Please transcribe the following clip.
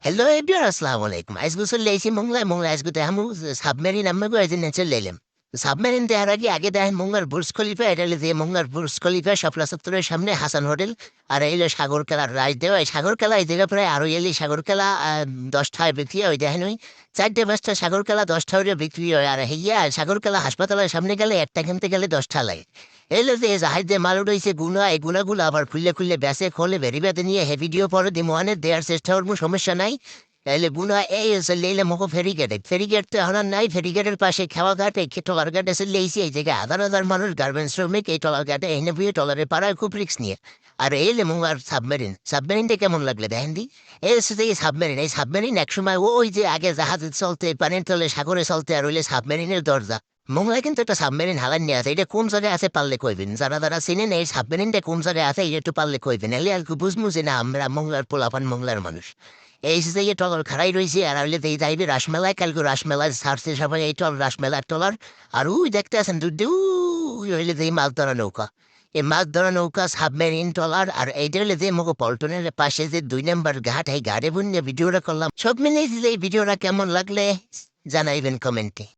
Hello everyone, assalamu alaikum. আজকে চলে আইছি মংলায় আজকে দেখামু সাবমেরিন আমাকে আজ নেচে লাইলাম সাবমেরিন দেখার আগে দেখেন মংলার বুর্জ খলিফা এটা হলো যে মংলার বুর্জ খলিফা শাপলা চত্বরের সামনে হাসান হোটেল আর এইলো সাগর খেলার রাজ দেওয়া এই সাগর খেলা এই জায়গা প্রায় আরো এলি সাগর খেলা 10টায় বিক্রি হয় দেখেন ওই 4-5টা সাগর খেলা 10টা হইলে বিক্রি হয় আর হইয়া সাগর খেলা হাসপাতালের সামনে গেলে একটা কিনতে গেলে 10টা লাগে এলো যে জাহাজ দিয়ে মাল উঠাইছে গুনা এই গুনাগুলো আবার খুললে খুললে বেসে খোলে বেরিবাতে নিয়ে হে ভিডিও পরে দিমোয়ানে দেওয়ার চেষ্টা করবো সমস্যা নাই তাইলে গুনা এই হচ্ছে লেইলে মকো ফেরিগেট তো এখন আর নাই ফেরিগেটের পাশে খাওয়া ঘাটে টলার ঘাট এসে লেইছি এই জায়গায় হাজার মানুষ গার্মেন্টস শ্রমিক এই টলার ঘাটে এনে বুয়ে টলারে পাড়ায় খুব রিক্স নিয়ে আর এলে আর সাবমেরিনটা কেমন লাগলে দেখেন দি এই হচ্ছে যে এই সাবমেরিন একসময় ওই যে আগে জাহাজে চলতে পানির তলে সাগরে চলতে আর ওইলে সাবমেরিনের দরজা মোংলায় কিন্তু একটা সাবমেরিন হালান নিয়ে আছে এটা কোন জায়গায় আছে পারলে কইবেন যারা চিনেন এই সাবমেরিনটা কোন জায়গায় আছে এটা একটু পারলে কইবেন এলে আর কি বুঝমু যে না আমরা মোংলার পোলাপান মোংলার মানুষ এই যে টলার খাড়াই রয়েছে আর হইলে এই যাইবে রাসমেলায় কালকে রাসমেলায় ছাড়ছে সবাই এই রাসমেলার টলার আর ওই দেখতে আছেন দুই হইলে যে মাছ ধরা নৌকা এই মাছ ধরা নৌকা সাবমেরিন টলার আর এইটা হলে যে মগো পল্টনের পাশে যে 2 নম্বর ঘাট এই ঘাটে বুনিয়ে ভিডিওটা করলাম সব মিলিয়ে এই ভিডিওটা কেমন লাগলে জানাইবেন কমেন্টে।